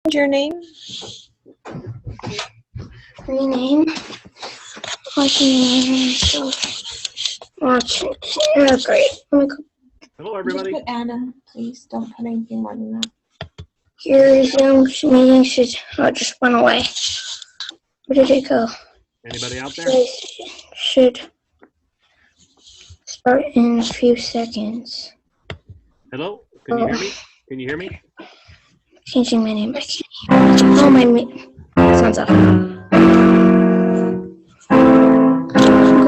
Your name? Rename. Watch it. Oh, great. Hello, everybody. Just put Anna, please. Don't put anything more than that. Here resume meeting just went away. Where did it go? Anybody out there? Should start in a few seconds. Hello? Can you hear me? Can you hear me? Changing my name. I can't hear. Oh, sounds off. Go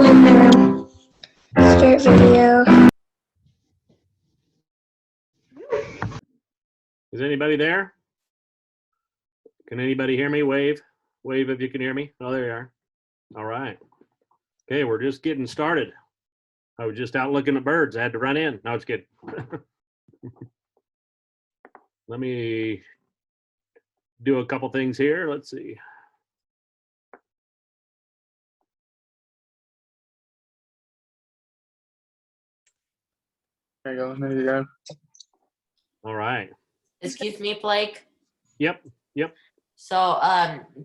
in my room. Start video. Is anybody there? Can anybody hear me? Wave. Wave if you can hear me. Oh, there you are. All right. Okay, we're just getting started. I was just out looking at birds. I had to run in. No, it's good. Let me do a couple things here. Let's see. There you go. There you go. All right. Excuse me, Blake. Yep. So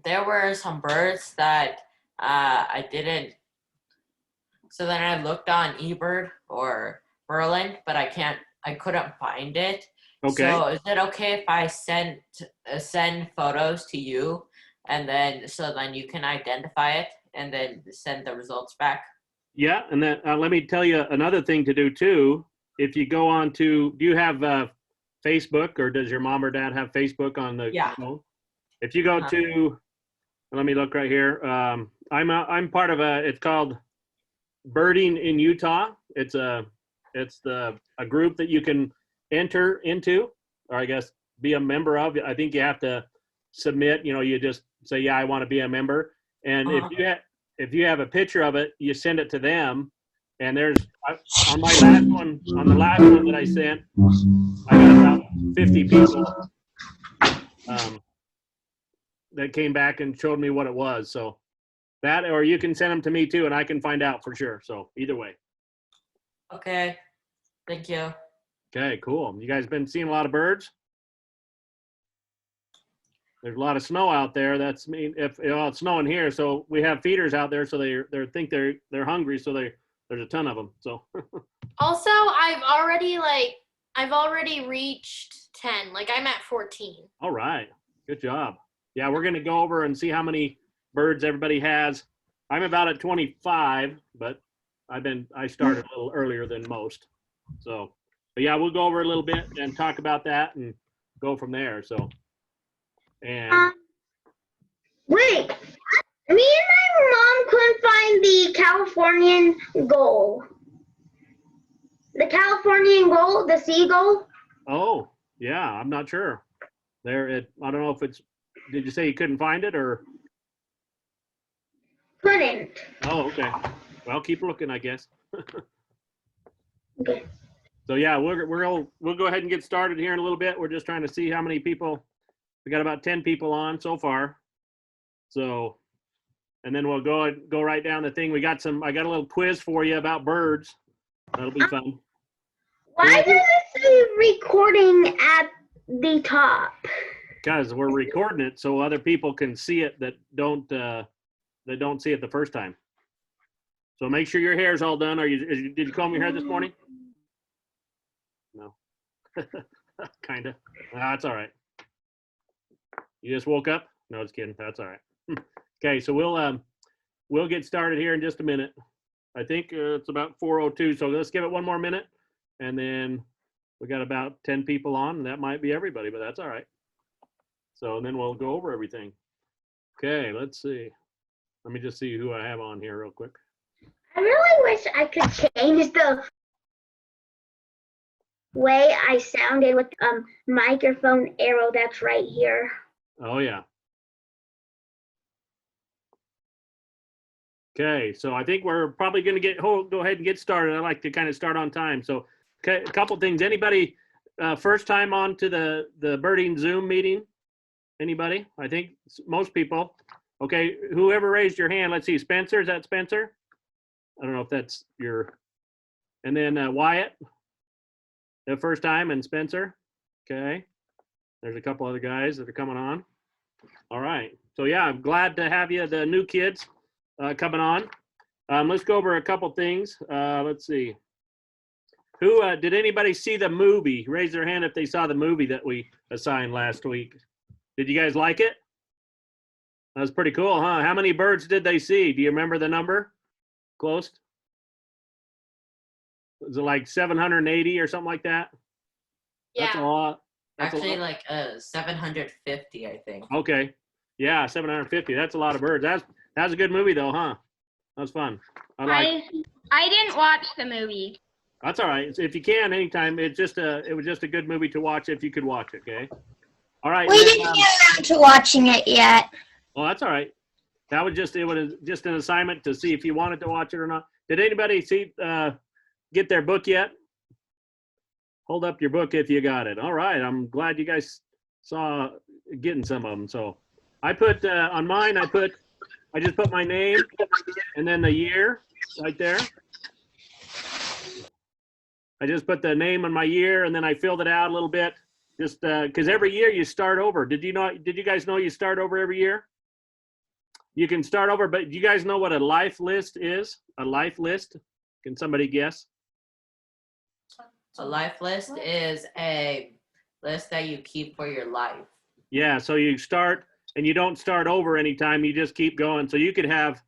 there were some birds that I didn't. So then I looked on eBird or Merlin, but I couldn't find it. Okay. So is it okay if I send photos to you, and then you can identify it and then send the results back? Yeah, and then let me tell you another thing to do too. If you go on to, do you have Facebook, or does your mom or dad have Facebook on the phone? If you go to, let me look right here. I'm part of it's called Birding in Utah. It's a group that you can enter into, or I guess be a member of. I think you have to submit. You just say, yeah, I want to be a member. And if you have a picture of it, you send it to them. And there's on my last one, on the last one that I sent, I got about 50 people that came back and showed me what it was. So that, or you can send them to me too, and I can find out for sure. So either way. Okay. Thank you. Okay, cool. You guys been seeing a lot of birds? There's a lot of snow out there. That's if it's snowing here, so we have feeders out there, so they think they're hungry, so there's a ton of them. So Also, I've already reached 10. Like I'm at 14. all right, good job. Yeah, we're gonna go over and see how many birds everybody has. I'm about at 25, but I started a little earlier than most. So, but yeah, we'll go over a little bit and talk about that and go from there. So, and Wait. Me and my mom couldn't find the Californian gull. The Californian gull, the seagull. oh yeah, I'm not sure. I don't know if it's. Did you say you couldn't find it or? Couldn't. Oh, okay. Well, keep looking, I guess. Okay. So yeah, we'll go ahead and get started here in a little bit. We're just trying to see how many people. We got about 10 people on so far. So, and then we'll go right down the thing. I got a little quiz for you about birds. That'll be fun. Why does it say recording at the top? Because we're recording it so other people can see it that don't see it the first time. So make sure your hair's all done. Did you comb your hair this morning? No. Kinda. That's all right. You just woke up? No, just kidding. That's all right. Okay, so we'll get started here in just a minute. I think it's about 4:02, so let's give it one more minute, and then we got about 10 people on, and that might be everybody, but that's all right. So then we'll go over everything. Okay, let's see. Let me just see who I have on here real quick. I really wish I could change the way I sounded with microphone arrow that's right here. Oh yeah. Okay, so I think we're probably going to go ahead and get started. I like to kind of start on time. So, okay, a couple things. Anybody first time on to the birding Zoom meeting? Anybody? I think most people. Okay, whoever raised your hand. Let's see, Spencer. Is that Spencer? I don't know if that's your. And then Wyatt, the first time, and Spencer. Okay. There's a couple other guys that are coming on. All right. So yeah, I'm glad to have you, the new kids, coming on. Let's go over a couple things. Let's see. Who did anybody see the movie? Raise their hand if they saw the movie that we assigned last week. Did you guys like it? That was pretty cool, huh? How many birds did they see? Do you remember the number? Close? Was it like 780 or something like that? That's a Yeah. lot. That's a Actually, lot. like 750, I think. Okay. Yeah, 750. That's a lot of birds. That's a good movie though, huh? That was fun. I didn't watch the movie. That's all right. If you can, anytime. It was just a good movie to watch if you could watch it. Okay. All right. We then, didn't get around to watching it yet. well, that's all right. That was just an assignment to see if you wanted to watch it or not. Did anybody get their book yet? Hold up your book if you got it. All right. I'm glad you guys saw getting some of them. So I put on mine. I just put my name and then the year right there. I just put the name and my year, and then I filled it out a little bit, just because every year you start over. Did you guys know you start over every year? You can start over, but do you guys know what a life list is? A life list? Can somebody guess? A life list is a list that you keep for your life. Yeah, so you start, and you don't start over anytime. You just keep going. So you could have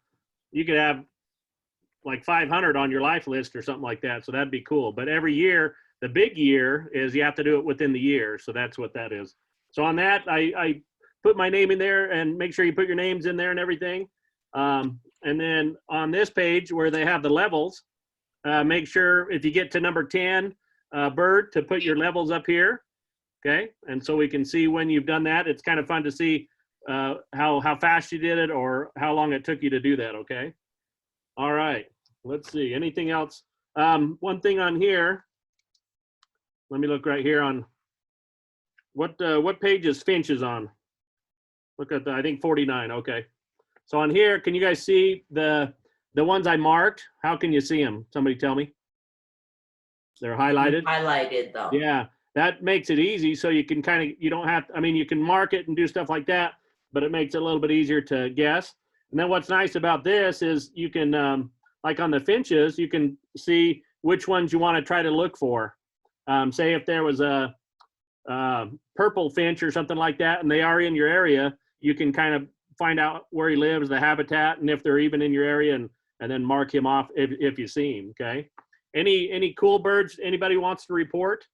like 500 on your life list or something like that. So that'd be cool. But every year, the big year is you have to do it within the year. So that's what that is. So on that, I put my name in there, and make sure you put your names in there and everything. And then on this page where they have the levels, make sure if you get to number 10, bird, to put your levels up here. Okay. And so we can see when you've done that. It's kind of fun to see how fast you did it or how long it took you to do that. Okay. All right, let's see. Anything else? One thing on here. Let me look right here on what page is Finch on? Look at I think 49. Okay. So on here, can you guys see the ones I marked? How can you see them? Somebody tell me. They're highlighted. Highlighted though. Yeah, that makes it easy. So you can you don't have. I mean, you can mark it and do stuff like that, but it makes it a little bit easier to guess. And then what's nice about this is you can, like on the finches, you can see which ones you want to try to look for. Say if there was a purple finch or something like that, and they are in your area, you can kind of find out where he lives, the habitat, and if they're even in your area, and then mark him off if you see him. Okay. Any cool birds anybody wants to report?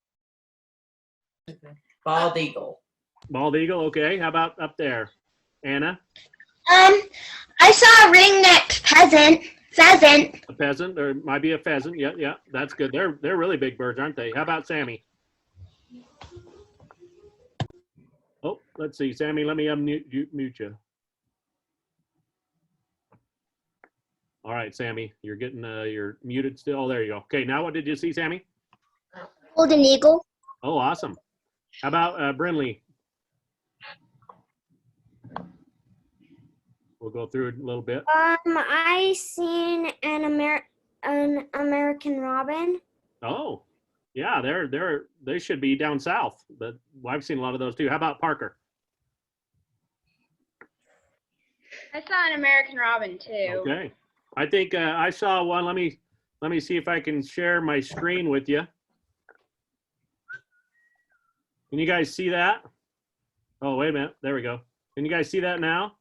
Bald eagle. Bald eagle. Okay. How about up there, Anna? I saw a ring-necked pheasant. A pheasant, or might be a pheasant. Yeah, that's good. They're really big birds, aren't they? How about Sammy? Oh, let's see, Sammy. Let me mute you. All right, Sammy, you're getting you're muted still. Oh, there you go. Okay, now what did you see, Sammy? Golden eagle. Oh, awesome. How about Brinley? We'll go through it a little bit. I seen an American robin. Oh, yeah, they should be down south, but I've seen a lot of those too. How about Parker? I saw an American robin too. Okay, I think I saw one. Let me see if I can share my screen with you. Can you guys see that? Oh, wait a minute. There we go. Can you guys see that now?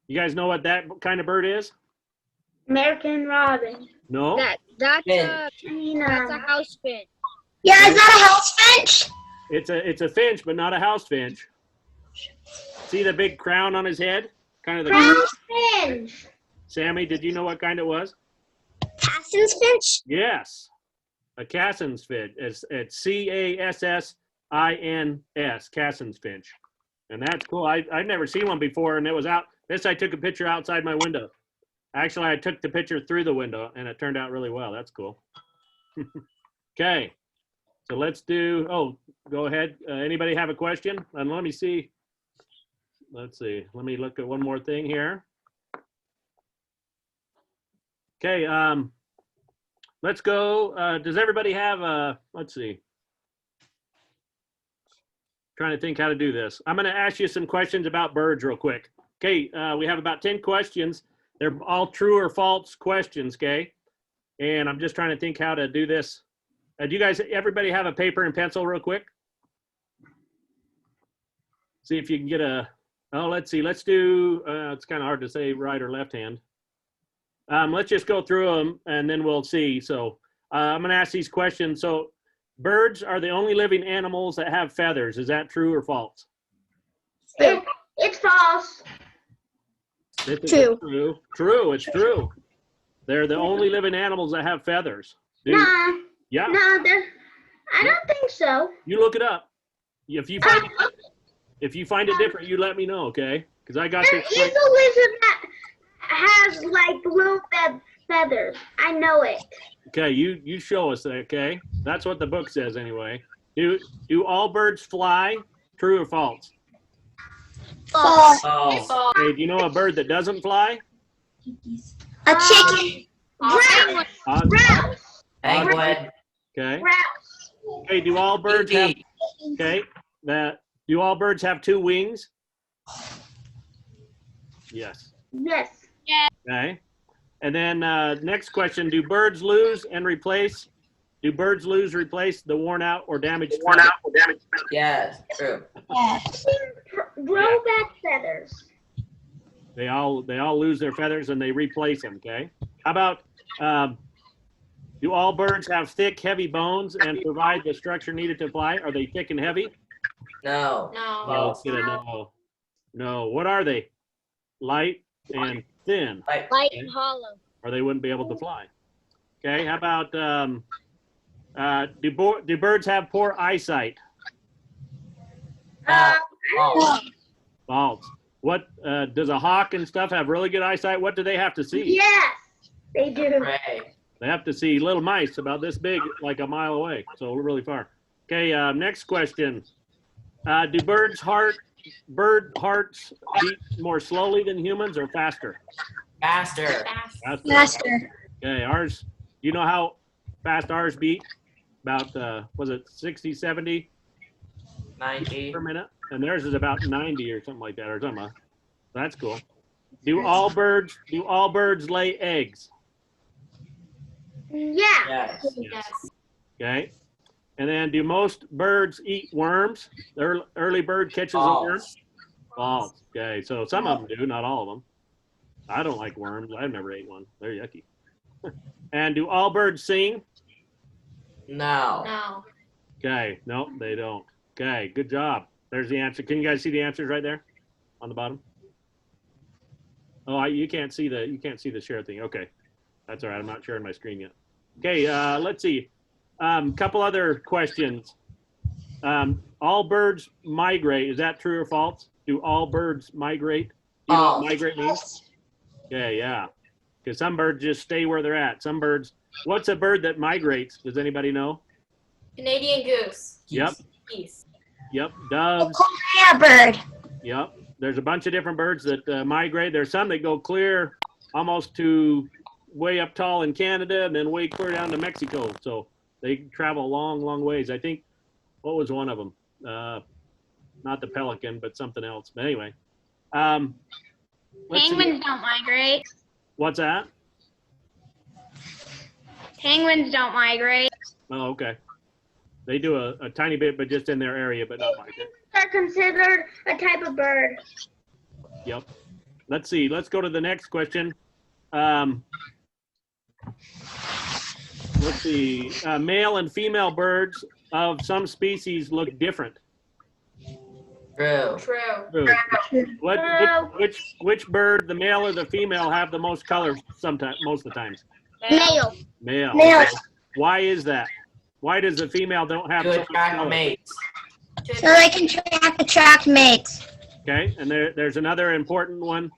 You guys know what that kind of bird is? American robin. No? That's Finch. a house finch. Yeah, is that a house finch? It's a finch, but not a house finch. See the big crown on his head? Kind of the House finch. Sammy, did you know what kind it was? Cassin's finch? Yes. A Cassin's finch. It's Cassins, Cassin's finch. And that's cool. I've never seen one before, and it was out. This I took a picture outside my window. Actually, I took the picture through the window, and it turned out really well. That's cool. Okay. So let's do, go ahead. Anybody have a question? And let me see. Let's see. Let me look at one more thing here. Okay. Let's go. Does everybody have let's see. Trying to think how to do this. I'm going to ask you some questions about birds real quick. Okay, we have about 10 questions. They're all true or false questions, okay? And I'm just trying to think how to do this. Do you guys, everybody have a paper and pencil real quick? See if you can get a, oh, let's see. Let's do, it's kind of hard to say right or left hand. Let's just go through them and then we'll see. So I'm going to ask these questions. So birds are the only living animals that have feathers. Is that true or false? It's false. This is True. True. True. It's true. They're the only living animals that have feathers. Dude, Nah, yeah. no, I don't think so. You look it up. If you find it different, you let me know, okay? Because I got There this. is a lizard that has like little feathers. I know it. Okay, you show us that, okay? That's what the book says anyway. Do all birds fly? True or false? False. Oh, Okay, do you know a bird that doesn't fly? A chicken. Penguin. Grouse. penguin. Okay. Grouse. Okay, do all birds have Indeed. okay? Do all birds have 2 wings? Yes. Yes. Okay. And then next question, do birds lose, replace the worn out or damaged feathers? Yes, true. Grow back feathers. They all lose their feathers and they replace them, okay? How about do all birds have thick, heavy bones and provide the structure needed to fly? Are they thick and heavy? No. No. False. No. No. What are they? Light and thin, Light and hollow. or they wouldn't be able to fly. Okay. How about do birds have poor eyesight? No. False. False. What does a hawk and stuff have really good eyesight? What do they have to see? Yes, they do. Ray. They have to see little mice about this big, like a mile away, so really far. Okay, next question. Do bird hearts beat more slowly than humans or faster? Faster. Fast. Master. Okay, ours, you know how fast ours beat? About, was it 60, 70 90. per minute? And theirs is about 90 or something like that, or something. That's cool. Do all birds lay eggs? Yeah. Yes. Yes. Okay. And then do most birds eat worms? The early bird catches a worm? False. False. Okay. So some of them do, not all of them. I don't like worms. I've never ate one. They're yucky. And do all birds sing? No. No. Okay. No, they don't. Okay. Good job. There's the answer. Can you guys see the answers right there on the bottom? Oh, you can't see the share thing. Okay. That's all right. I'm not sharing my screen yet. Okay. Let's see. Couple other questions. All birds migrate. Is that true or false? Do all birds migrate? Do you know what False. migrate means? Okay, yeah. Because some birds just stay where they're at. Some birds, what's a bird that migrates? Does anybody know? Canadian goose. Yep. Geese. Yep. Doves. Yeah, bird. Yep. There's a bunch of different birds that migrate. There's some that go clear almost to way up tall in Canada and then way clear down to Mexico. So they travel a long, long ways. I think, what was one of them? Not the pelican, but something else. But anyway. Let's see. Penguins don't migrate. What's that? Penguins don't migrate. Oh, okay. They do a tiny bit, but just in their area, but not migrate. They're considered a type of bird. Yep. Let's see. Let's go to the next question. Let's see. Male and female birds of some species look different. True. True. True. Which bird, the male or the female, have the most colors sometimes, most of the times? Male. Male. Male. Why is that? Why does the female don't have To so much attract color? mates. So they can attract mates. Okay, and there's another important one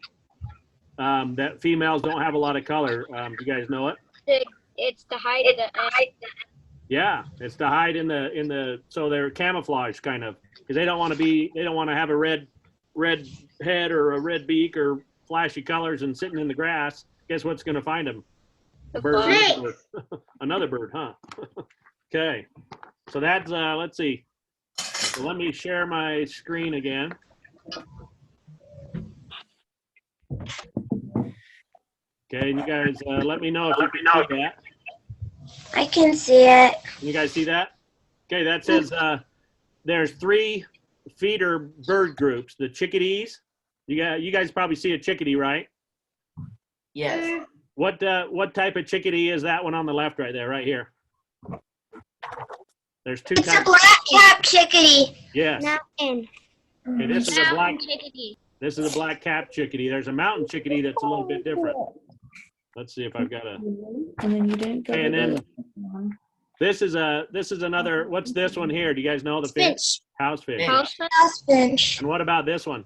that females don't have a lot of color. Do you guys know it? It's the height of the egg. Yeah, it's to hide in the so they're camouflage kind of, because they don't want to have a red head or a red beak or flashy colors and sitting in the grass. Guess what's going to find them? A bird. Another bird, huh? Okay, so that's let's see. So let me share my screen again. Okay, and you guys let me know if you can see that. I can see it. Can you guys see that? Okay, that says there's 3 feeder bird groups. The chickadees. You guys probably see a chickadee, right? Yes. What type of chickadee is that one on the left right there, right here? There's 2 It's a types. black-capped chickadee. Yes. Mountain. Okay, this is a black. Chickadee. This is a black-capped chickadee. There's a mountain chickadee that's a little bit different. Let's see if I've got a. And then you didn't go Okay, to and then the one. this is another. What's this one here? Do you guys know the finch? Finch. House finch. Finch. House House finch. And what about this one?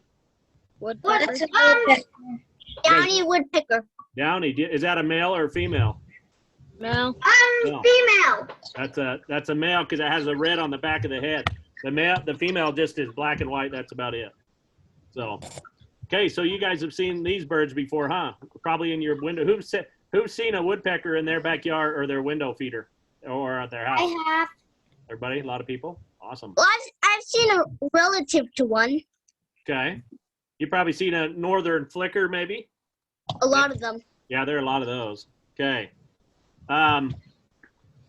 woodpecker. What's a woodpecker? Downy woodpecker. Downy. Is that a male or a female? No. No. Female. That's a male because it has a red on the back of the head. The female just is black and white. That's about it. So, okay. So you guys have seen these birds before, huh? Probably in your window. Who's seen a woodpecker in their backyard or their window feeder or at their house? I have. Everybody, a lot of people. Awesome. Well, I've seen a relative to one. Okay. You probably seen a northern flicker, maybe. A lot of them. Yeah, there are a lot of those. Okay.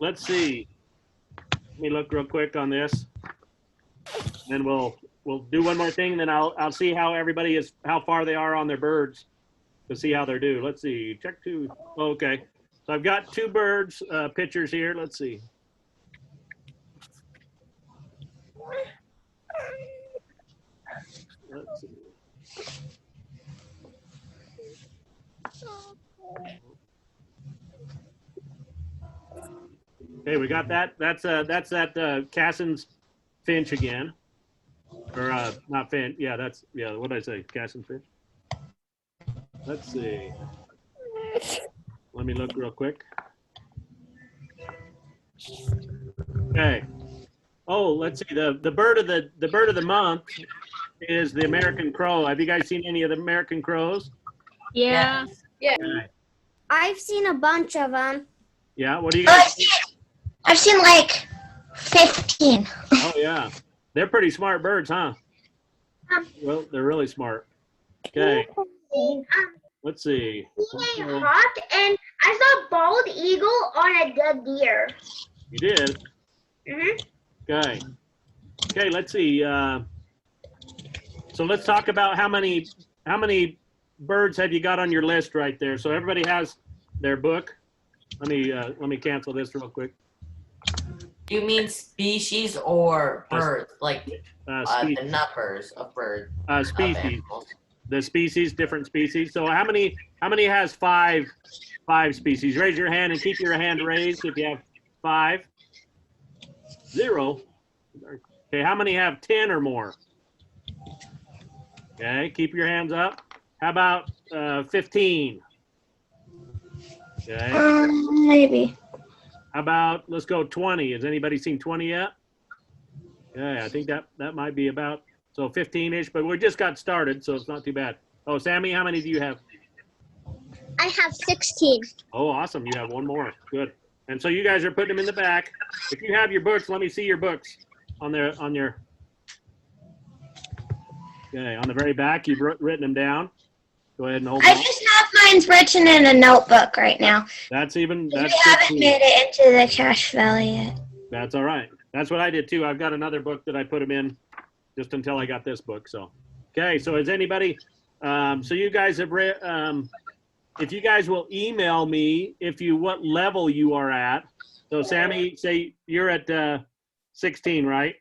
Let's see. Let me look real quick on this. And we'll do one more thing, and then I'll see how everybody is, how far they are on their birds to see how they're due. Let's see. Check 2. Okay. So I've got 2 birds pictures here. Let's see. Let's see. Okay, we got that. That's that Cassin's finch again, or not finch. Yeah, what did I say? Cassin's finch. Let's see. Let me look real quick. Okay. Oh, let's see. The bird of the month is the American crow. Have you guys seen any of the American crows? Yeah. Okay. I've seen a bunch of them. Yeah. What do you guys? I've seen like 15. Oh yeah, they're pretty smart birds, huh? Well, they're really smart. Okay. Let's see. Hawk, and I saw a bald eagle on a dead deer. You did? Okay. Okay, let's see. So let's talk about how many birds have you got on your list right there. So everybody has their book. Let me cancel this real quick. Do you mean species or birds? Like the Species. numbers of birds. Of Species. animals. The species, different species. So how many has five species? Raise your hand and keep your hand raised if you have 5. 0. Okay, how many have 10 or more? Okay, keep your hands up. How about 15? Okay. Maybe. How about, let's go 20. Has anybody seen 20 yet? Yeah, I think that might be about, so 15-ish, but we just got started, so it's not too bad. Oh, Sammy, how many do you have? I have 16. Oh, awesome. You have one more. Good. And so you guys are putting them in the back. If you have your books, let me see your books on your, okay, on the very back, you've written them down. Go ahead and hold I them. just have mine's written in a notebook right now. That's We good haven't too. made it into the Cache Valley yet. That's all right. That's what I did too. I've got another book that I put them in just until I got this book. So, okay. So is anybody, so you guys have read, if you guys will email me what level you are at. So Sammy, say you're at 16, right?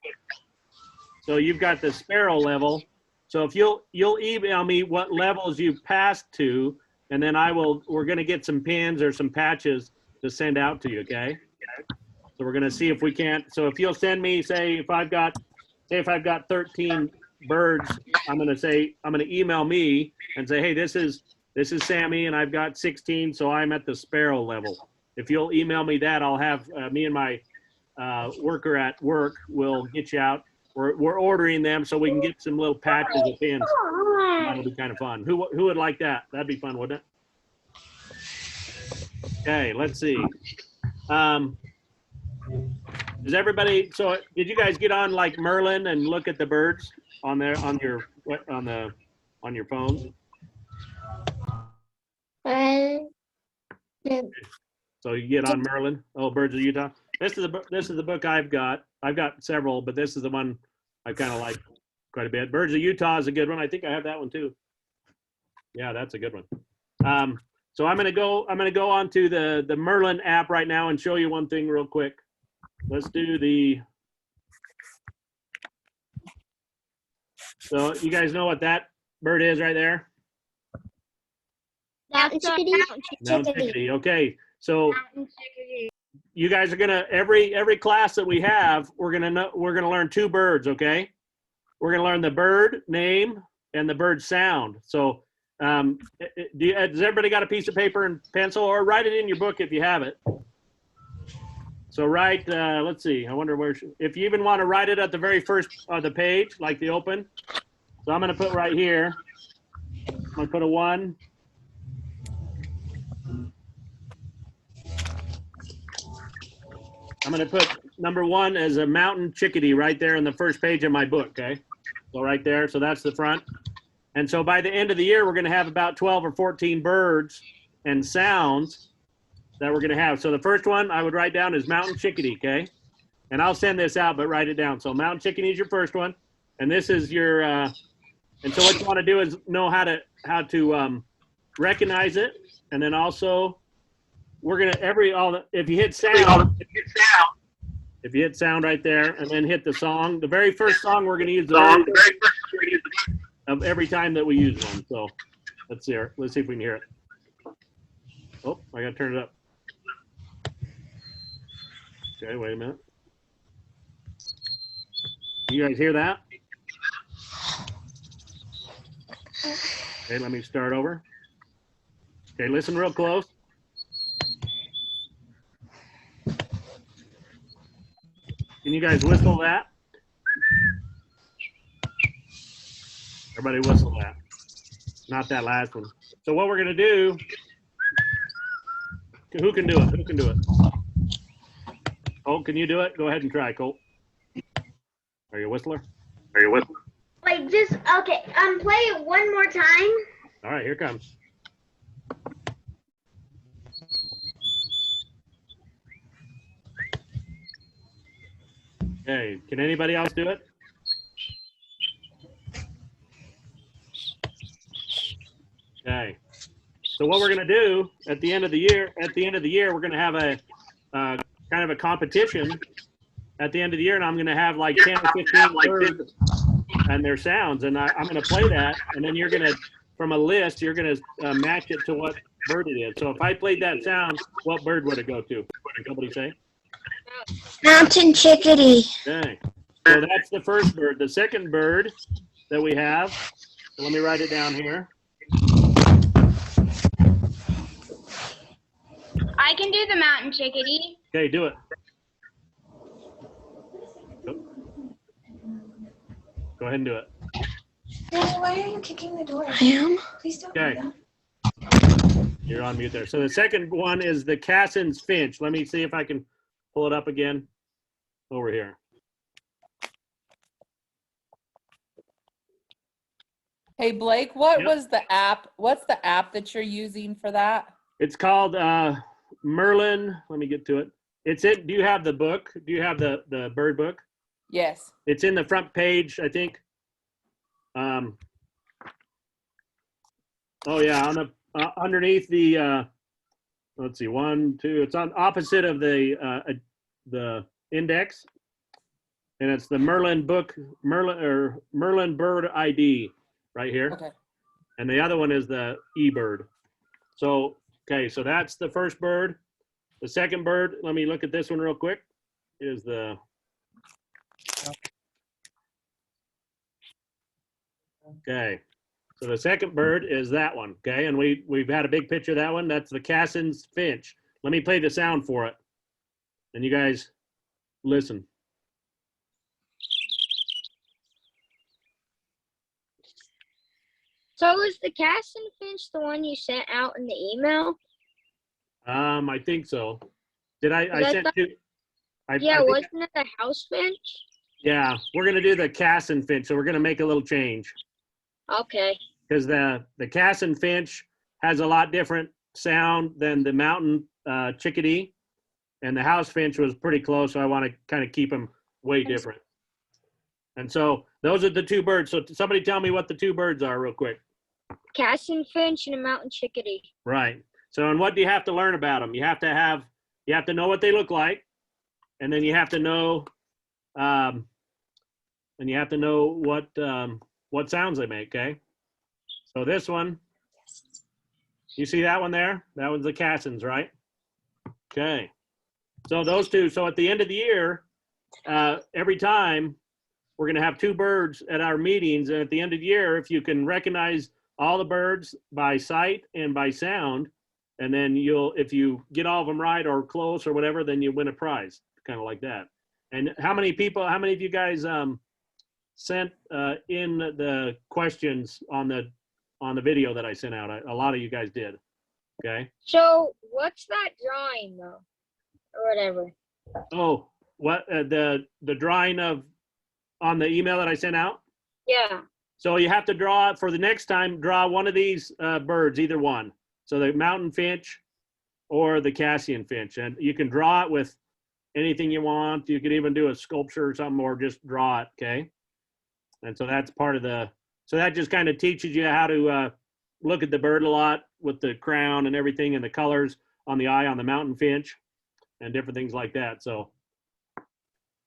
So you've got the sparrow level. So if you'll email me what levels you've passed to, and then we're going to get some pins or some patches to send out to you. Okay. So we're going to see if we can't. So if you'll send me, if I've got 13 birds, I'm going to email me and say, hey, this is Sammy and I've got 16. So I'm at the sparrow level. If you'll email me that, I'll have me and my worker at work will get you out. We're ordering them so we can get some little patches of pins. That'll be kind of fun. Who would like that? That'd be fun, wouldn't it? Okay, let's see. Does everybody, so did you guys get on like Merlin and look at the birds on there, on your phones? So you get on Merlin. Oh, Birds of Utah. This is the book I've got. I've got several, but this is the one I kind of like quite a bit. Birds of Utah is a good one. I think I have that one too. Yeah, that's a good one. So I'm gonna go on to the Merlin app right now and show you one thing real quick. Let's do the. So you guys know what that bird is right there? Mountain chickadee. Mountain chickadee. Okay, so you guys are gonna every class that we have, we're gonna learn two birds. Okay, we're gonna learn the bird name and the bird sound. So, has everybody got a piece of paper and pencil, or write it in your book if you have it? So write. Let's see. I wonder if you even want to write it at the very first of the page, like the open. So I'm gonna put right here. I'm gonna put a 1. I'm going to put number 1 as a mountain chickadee right there in the first page of my book, okay? So right there, so that's the front. And so by the end of the year, we're going to have about 12 or 14 birds and sounds that we're going to have. So the first one I would write down is mountain chickadee, okay? And I'll send this out, but write it down. So mountain chickadee is your first one. And this is your, and so what you want to do is know how to recognize it. And then also, we're gonna if you hit sound right there, and then hit the song. The very first song we're gonna use of every time that we use one. So let's see here. Let's see if we can hear it. Oh, I gotta turn it up. Okay, wait a minute. You guys hear that? Okay, let me start over. Okay, listen real close. Can you guys whistle that? Everybody whistle that. Not that last one. So what we're gonna do, who can do it? Who can do it? Colt, can you do it? Go ahead and try, Colt. Are you a whistler? Wait, just, okay, play it one more time. All right, here it comes. Okay, can anybody else do it? Okay. So what we're going to do at the end of the year, we're going to have a kind of a competition at the end of the year, and I'm going to have like 10 or 15 birds and their sounds, and I'm going to play that, and then you're going to, from a list, you're going to match it to what bird it is. So if I played that sound, what bird would it go to? What did somebody say? Mountain chickadee. Okay. So that's the first bird. The second bird that we have, so let me write it down here. I can do the mountain chickadee. Okay, do it. Go ahead and do it. Daddy, why are you kicking the door? I am. Please don't Okay. do that. You're on mute there. So the second one is the Cassin's finch. Let me see if I can pull it up again over here. Hey, Blake, what Yep. was the app? What's the app that you're using for that? It's called Merlin. Let me get to it. Do you have the book? Do you have the bird book? Yes. It's in the front page, I think. Oh yeah, on the underneath the let's see, 1, 2. It's on opposite of the index, and it's the Merlin book, Merlin bird ID right here. Okay. And the other one is the eBird. So okay, so that's the first bird. The second bird, let me look at this one real quick, is the okay. So the second bird is that one, okay? And we've had a big picture of that one. That's the Cassin's finch. Let me play the sound for it. And you guys listen. So is the Cassin finch the one you sent out in the email? I think so. Did I That's sent not- two? I Yeah, think- wasn't it the house finch? yeah, we're gonna do the Cassin finch, so we're gonna make a little change Okay. because the Cassin finch has a lot different sound than the mountain chickadee, and the house finch was pretty close. So I want to kind of keep them way different. And so those are the two birds. So somebody tell me what the two birds are real quick. Cassin finch and a mountain chickadee. Right. So, and what do you have to learn about them? You have to know what they look like, and then you have to know, what sounds they make. Okay. So this one, you see that one there? That one's the Cassins, right? Okay. So those two. So at the end of the year, every time we're going to have two birds at our meetings, and at the end of the year, if you can recognize all the birds by sight and by sound, and then if you get all of them right or close or whatever, then you win a prize, kind of like that. And how many of you guys sent in the questions on the video that I sent out? A lot of you guys did. Okay. So what's that drawing though, or whatever? Oh, what the drawing on the email that I sent out? Yeah. So you have to draw for the next time. Draw one of these birds, either one. So the mountain finch or the Cassian finch, and you can draw it with anything you want. You could even do a sculpture or something, or just draw it. Okay. And so that's part of so that just kind of teaches you how to look at the bird a lot with the crown and everything, and the colors on the eye on the mountain finch and different things like that. So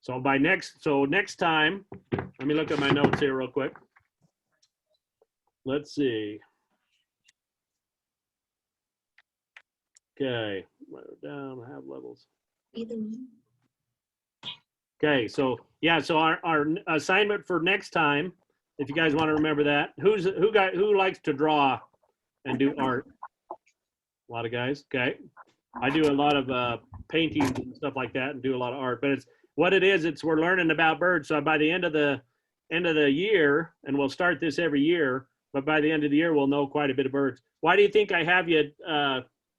next time, let me look at my notes here real quick. Let's see. Okay, write it down, have levels. Okay, so yeah, so our assignment for next time, if you guys want to remember that, who likes to draw and do art? A lot of guys. Okay, I do a lot of paintings and stuff like that, and do a lot of art. But we're learning about birds. So by the end of the year, and we'll start this every year, but by the end of the year, we'll know quite a bit of birds. Why do you think I have you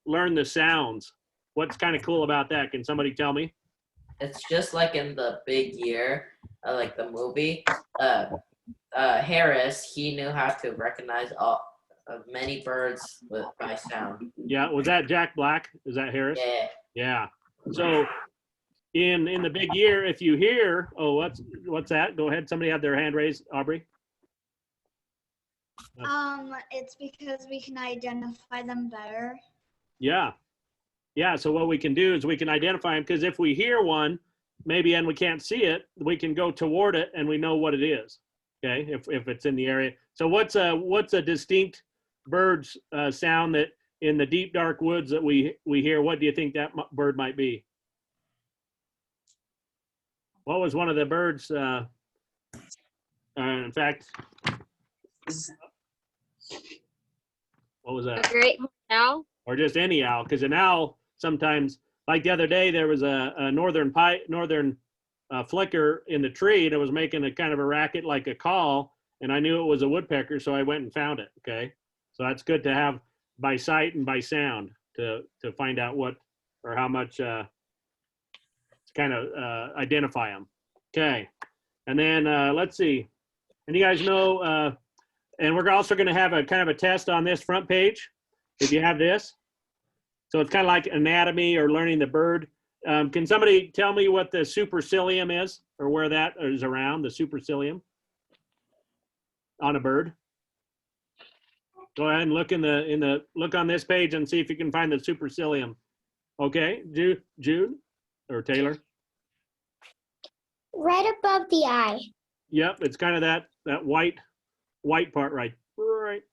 learn the sounds? What's kind of cool about that? Can somebody tell me? It's just like in the Big Year, like the movie. Harris, he knew how to recognize many birds by sound. Yeah, was that Jack Black? Is that Harris? Yeah. Yeah. So in the Big Year, if you hear, what's that? Go ahead. Somebody had their hand raised. Aubrey. It's because we can identify them better. Yeah. Yeah. So what we can do is we can identify them, because if we hear one, maybe, and we can't see it, we can go toward it and we know what it is. Okay. If it's in the area. So what's a distinct bird's sound that in the deep dark woods that we hear? What do you think that bird might be? What was one of the birds? In fact, what was that? A great owl. Or just any owl? Because an owl sometimes, like the other day, there was a northern flicker in the tree, and it was making a kind of a racket like a call, and I knew it was a woodpecker, so I went and found it. Okay, so that's good to have by sight and by sound to find out what or how much to kind of identify them. Okay, and then let's see, and you guys know, and we're also going to have a kind of a test on this front page. If you have this, so it's kind of like anatomy or learning the bird. Can somebody tell me what the supercilium is, or where that is around, the supercilium on a bird? Go ahead and look look on this page and see if you can find the supercilium. Okay, Jude or Taylor? Right above the eye. Yep, it's kind of that white part right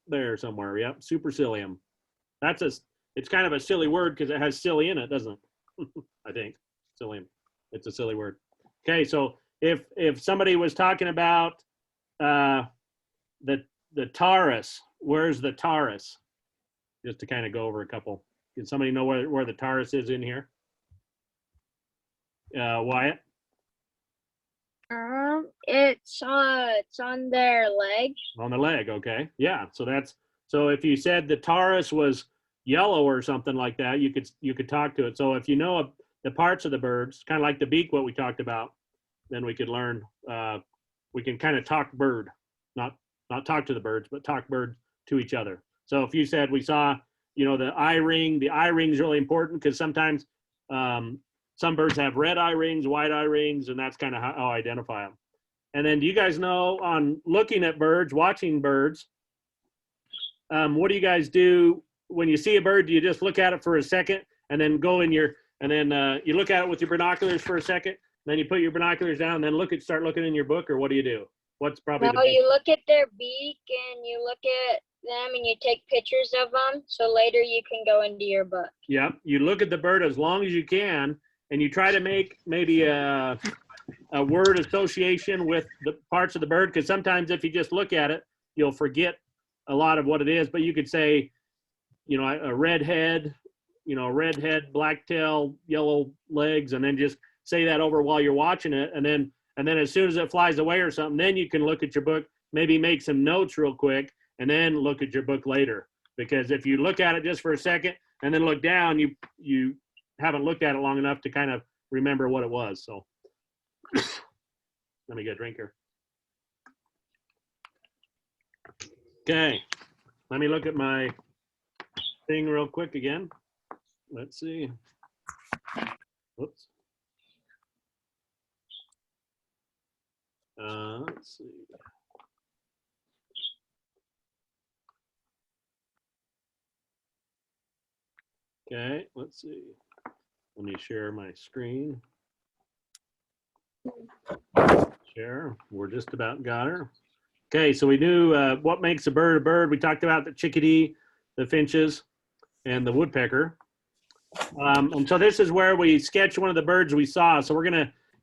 there somewhere. Yep, supercilium. It's kind of a silly word because it has silly in it, doesn't it? I think psyllium. It's a silly word. Okay, so if somebody was talking about the Taurus, where's the Taurus? Just to kind of go over a couple. Can somebody know where the Taurus is in here? Wyatt? It's on their leg. On the leg, okay. Yeah, so if you said the Taurus was yellow or something like that, you could talk to it. So if you know the parts of the birds, kind of like the beak, what we talked about, then we could learn, we can kind of talk bird, not talk to the birds, but talk bird to each other. So if you said we saw, you know, the eye ring is really important because sometimes some birds have red eye rings, white eye rings, and that's kind of how I identify them. And then do you guys know on looking at birds, watching birds, what do you guys do when you see a bird? Do you just look at it for a second and then go in your, and then you look at it with your binoculars for a second, then you put your binoculars down, and then start looking in your book, or what do you do? What's probably No, you look at their beak and you look at them and you take pictures of them. So later you can go into your book. Yeah, you look at the bird as long as you can, and you try to make maybe a word association with the parts of the bird, because sometimes if you just look at it, you'll forget a lot of what it is. But you could say, you know, a red head, you know, red head, black tail, yellow legs, and then just say that over while you're watching it. And then as soon as it flies away or something, then you can look at your book, maybe make some notes real quick, and then look at your book later. Because if you look at it just for a second and then look down, you haven't looked at it long enough to kind of remember what it was. So let me get a drink here. Okay, let me look at my thing real quick again. Let's see. Whoops. Let's see. Okay, let's see. Let me share my screen. Share. We're just about got her. Okay, so we knew what makes a bird a bird. We talked about the chickadee, the finches, and the woodpecker. And so this is where we sketch one of the birds we saw. So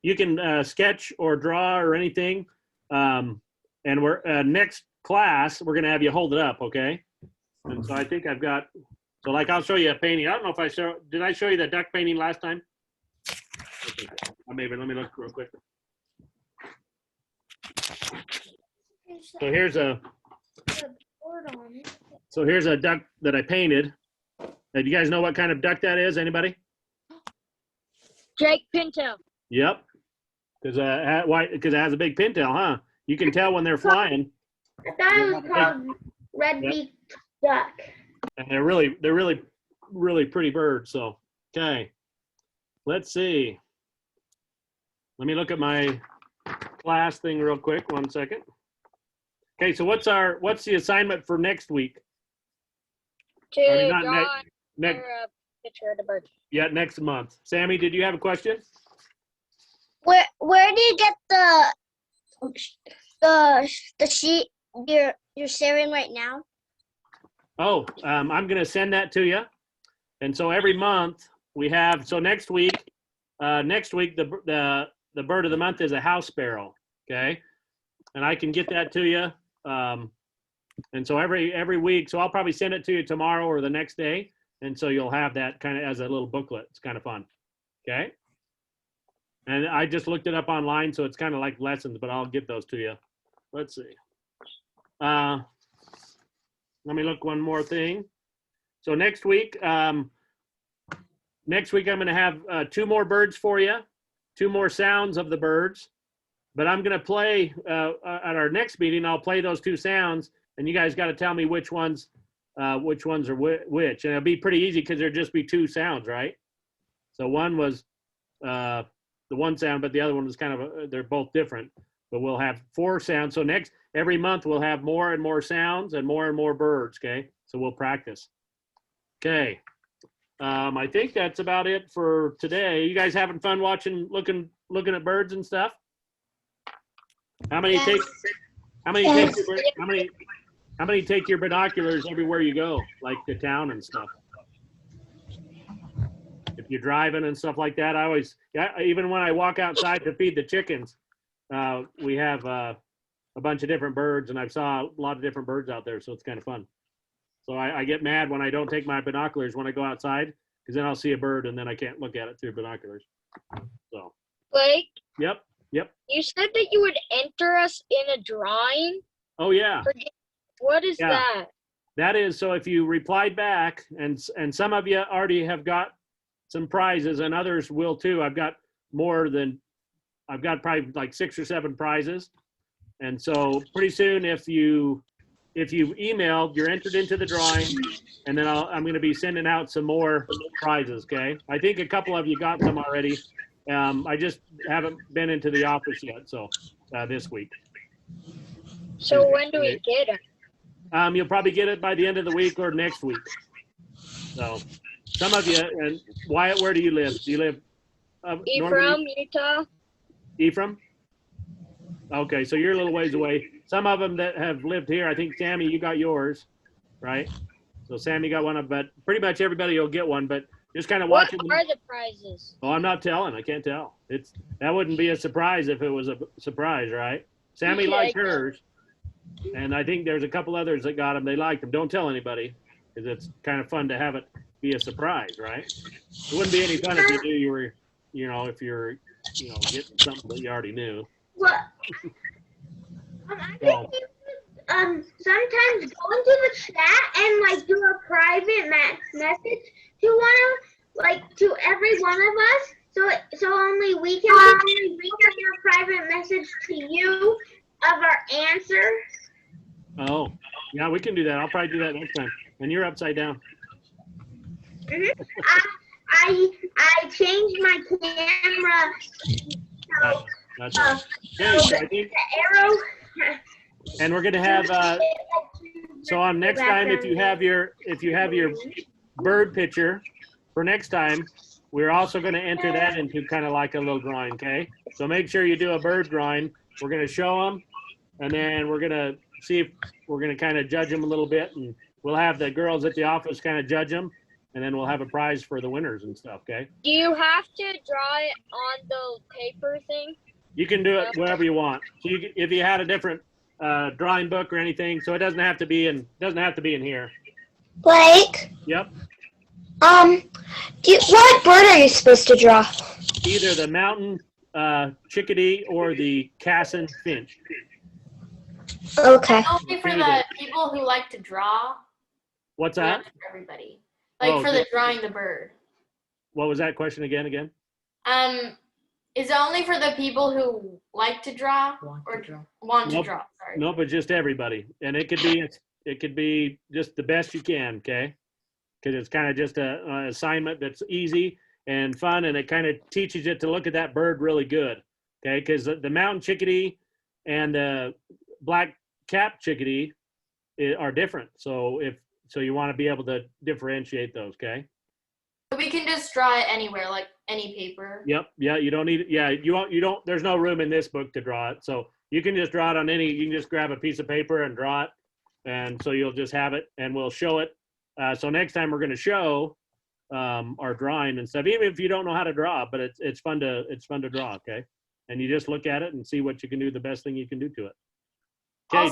you can sketch or draw or anything. And we're next class, we're gonna have you hold it up, okay? And so I think I've got, so like I'll show you a painting. I don't know if did I show you the duck painting last time? Okay. Maybe, let me look real quick. So here's a duck that I painted. Do you guys know what kind of duck that is? Anybody? Jake Pinto. Yep. Because it has a big pintail, huh? You can tell when they're flying. I thought it was called red-beaked duck. And they're really pretty birds. So, okay. Let's see. Let me look at my class thing real quick. 1 second. Okay, so what's the assignment for next week? To not draw next, a picture of the bird. yeah, next month. Sammy, did you have a question? Where do you get the sheet you're sharing right now? Oh, I'm gonna send that to you. And so every month we have. So next week the bird of the month is a house sparrow. Okay, and I can get that to you. And so every week, so I'll probably send it to you tomorrow or the next day. And so you'll have that kind of as a little booklet. It's kind of fun. Okay. And I just looked it up online, so it's kind of like lessons, but I'll get those to you. Let's see. Let me look one more thing. So next week I'm going to have 2 more birds for you, 2 more sounds of the birds. But I'm going to play, at our next meeting, I'll play those 2 sounds, and you guys got to tell me which ones are which. And it'll be pretty easy because there'll just be 2 sounds, right? So one was the one sound, but the other one was kind of, they're both different. But we'll have 4 sounds. So every month we'll have more and more sounds and more birds, okay? So we'll practice. Okay. I think that's about it for today. You guys having fun looking at birds and stuff? How many take your binoculars everywhere you go, like to town and stuff? If you're driving and stuff like that, even when I walk outside to feed the chickens, we have a bunch of different birds, and I saw a lot of different birds out there, so it's kind of fun. So I get mad when I don't take my binoculars when I go outside, because then I'll see a bird and then I can't look at it through binoculars. So. Blake? Yep. You said that you would enter us in a drawing? Oh, yeah. What is that? That is, so if you replied back, and some of you already have got some prizes, and others will too. I've got probably like 6 or 7 prizes. And so pretty soon, if you emailed, you're entered into the drawing, and then I'm going to be sending out some more prizes. Okay. I think a couple of you got some already. I just haven't been into the office yet. So this week. So when do we get them? You'll probably get it by the end of the week or next week. So some of you, and Wyatt, where do you live? Do you live? Ephraim, Utah. Ephraim? Okay, so you're a little ways away. Some of them that have lived here, I think, Sammy, you got yours, right? So Sammy got one of, but pretty much everybody will get one, but just kind of What watching. are the prizes? Oh, I'm not telling. I can't tell. That wouldn't be a surprise if it was a surprise, right? Sammy Yeah, liked I know. hers, and I think there's a couple others that got them. They liked them. Don't tell anybody, because it's kind of fun to have it be a surprise, right? It wouldn't be any fun if you knew you were, if you're, getting something that you already knew. What? I think sometimes go into the chat and like do a private message to to every one of us. So only we can do a private message to you of our answer. Oh, yeah, we can do that. I'll probably do that next time. And you're upside down. I changed my camera. So, That's right. Okay, so I think, the arrow. and we're gonna have so on next time, if you have your bird picture for next time, we're also going to enter that into kind of like a little drawing. Okay, so make sure you do a bird drawing. We're going to show them, and then we're going to see if we're going to kind of judge them a little bit, and we'll have the girls at the office kind of judge them, and then we'll have a prize for the winners and stuff. Okay, Do you have to draw it on the paper thing? you can do it whatever you want. So if you had a different drawing book or anything, so it doesn't have to be in here. Blake, Yep. what bird are you supposed to draw? Either the mountain chickadee or the Cassin finch. Okay. Only for the people who like to draw. What's Not that? for everybody. Like Oh, for the yeah. drawing the bird. What was that question again? Is it only for the people who like to draw want to Nope. draw? Sorry. No, but just everybody, and it could be just the best you can, okay? Because it's kind of just a assignment that's easy and fun, and it kind of teaches you to look at that bird really good, okay? Because the mountain chickadee and the black cap chickadee are different, so you want to be able to differentiate those, okay? We can just draw it anywhere, like any paper. Yep. Yeah. You don't need it. Yeah. You don't. There's no room in this book to draw it, so you can just draw it on any. You can just grab a piece of paper and draw it, and so you'll just have it, and we'll show it. So next time we're going to show our drawing and stuff, even if you don't know how to draw, but it's fun to draw. Okay, and you just look at it and see what you can do. The best thing you can do to it. Okay.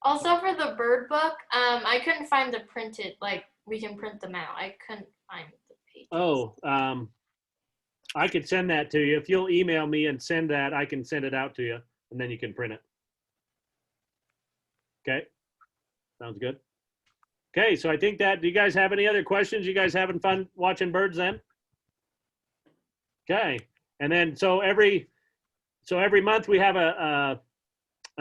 Also for the bird book, I couldn't find the printed, like we can print them out. I couldn't find the pages. Oh, I could send that to you. If you'll email me and send that, I can send it out to you, and then you can print it. Okay, sounds good. Okay, so I think that, do you guys have any other questions? You guys having fun watching birds then? Okay, and then so every month we have a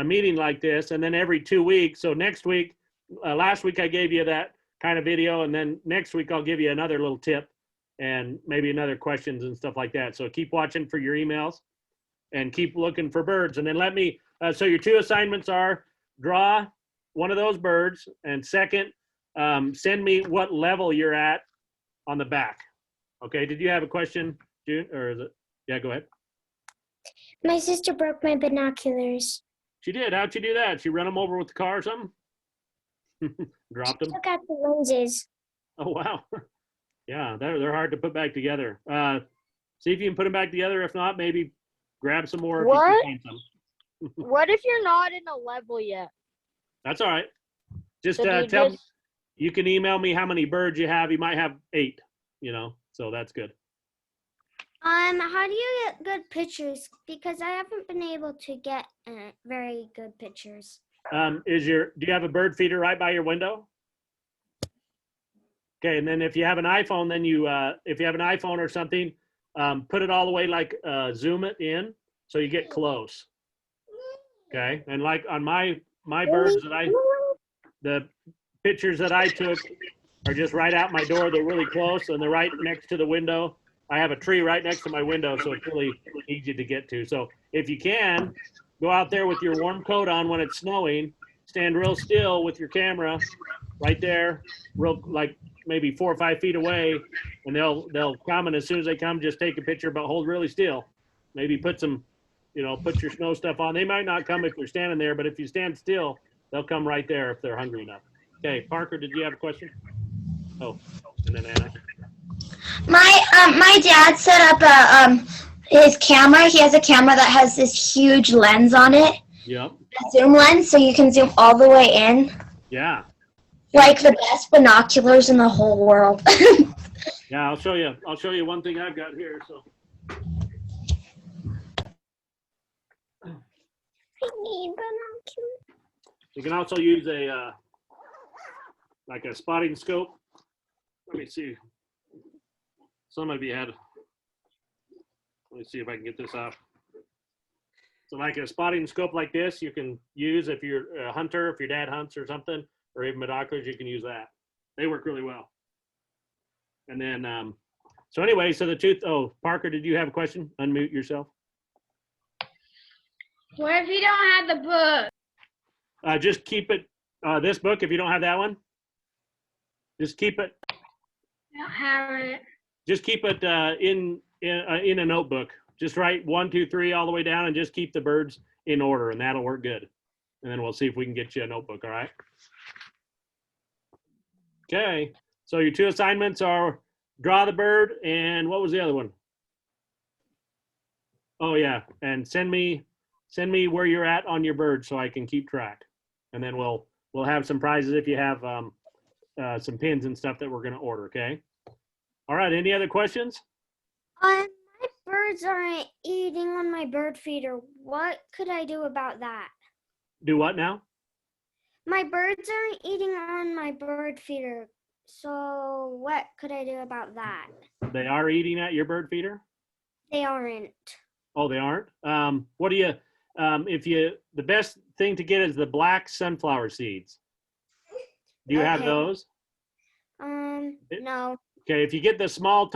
meeting like this, and then every 2 weeks. So next week, last week I gave you that kind of video, and then next week I'll give you another little tip and maybe another questions and stuff like that. So keep watching for your emails and keep looking for birds, and then let me, so your 2 assignments are draw one of those birds, and second, send me what level you're at on the back. Okay, did you have a question, June, or is it? Yeah, go ahead. My sister broke my binoculars. She did. How'd she do that? She run them over with the car or something? Dropped them? Took out the lenses. Oh, wow. Yeah, they're hard to put back together. See if you can put them back together. If not, maybe grab some more. If you can find some. What if you're not in a level yet? That's all right. Just So do tell you me. You can email me how many birds you have. You might have 8, so that's good. How do you get good pictures? Because I haven't been able to get very good pictures. Do you have a bird feeder right by your window? Okay, and then if you have an iPhone, then if you have an iPhone or something, put it all the way, like zoom it in so you get close. Okay, and like on my birds the pictures that I took are just right out my door. They're really close, and they're right next to the window. I have a tree right next to my window, so it's really easy to get to. So if you can, go out there with your warm coat on when it's snowing, stand real still with your camera right there, like maybe 4 or 5 feet away, and they'll come, and as soon as they come, just take a picture, but hold really still. Maybe put some, put your snow stuff on. They might not come if you're standing there, but if you stand still, they'll come right there if they're hungry enough. Okay, Parker, did you have a question? Oh, and then Anna. My dad set up his camera. He has a camera that has this huge lens on it. Yep. A zoom lens, so you can zoom all the way in. Yeah. Like the best binoculars in the whole world. Yeah, I'll show you. I'll show you one thing I've got here. So. I need binoculars. You can also use a like a spotting scope. Let me see. Some of you had. Let me see if I can get this off. So like a spotting scope like this, you can use if you're a hunter, if your dad hunts or something, or even binoculars, you can use that. They work really well. And then, so anyway, so the tooth. Oh, Parker, did you have a question? Unmute yourself. What if you don't have the book? Just keep it. This book, if you don't have that one, just keep it. I don't have it. Just keep it in a notebook. Just write 1, 2, 3 all the way down, and just keep the birds in order, and that'll work good. And then we'll see if we can get you a notebook. All right. Okay. So your 2 assignments are draw the bird, and what was the other one? Oh yeah, and send me where you're at on your bird so I can keep track. And then we'll have some prizes if you have some pins and stuff that we're going to order. Okay. All right. Any other questions? My birds aren't eating on my bird feeder. What could I do about that? Do what now? My birds aren't eating on my bird feeder. So what could I do about that? They are eating at your bird feeder? They aren't. Oh, they aren't? What do you, the best thing to get is the black sunflower seeds. Do you have those? No. Okay, if you get the small,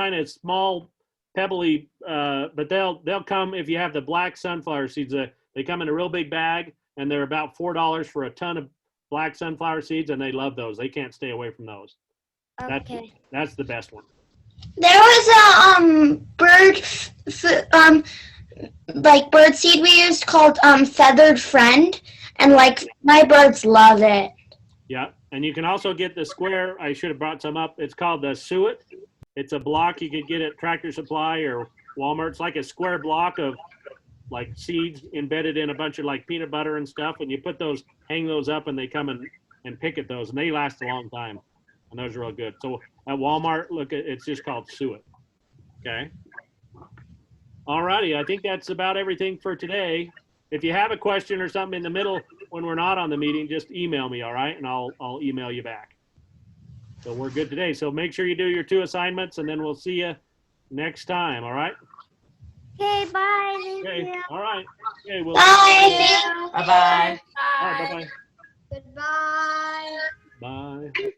pebbly, but they'll come if you have the black sunflower seeds. They come in a real big bag, and they're about $4 for a ton of black sunflower seeds, and they love those. They can't stay away from those. Okay. That's the best one. There was a bird seed we used called Feathered Friend, and like my birds love it. Yeah, and you can also get the square. I should have brought some up. It's called the suet. It's a block you could get at Tractor Supply or Walmart. It's like a square block of like seeds embedded in a bunch of like peanut butter and stuff, and you put those, hang those up, and they come and pick at those, and they last a long time, and those are real good. So at Walmart, it's just called suet. Okay. All righty, I think that's about everything for today. If you have a question or something in the middle when we're not on the meeting, just email me, all right? And I'll email you back. So we're good today. So make sure you do your 2 assignments, and then we'll see you next time, all right? Okay, bye. Thank Okay, you. all right. Okay, well, Bye. Bye-bye. all right, bye-bye. Goodbye. Bye.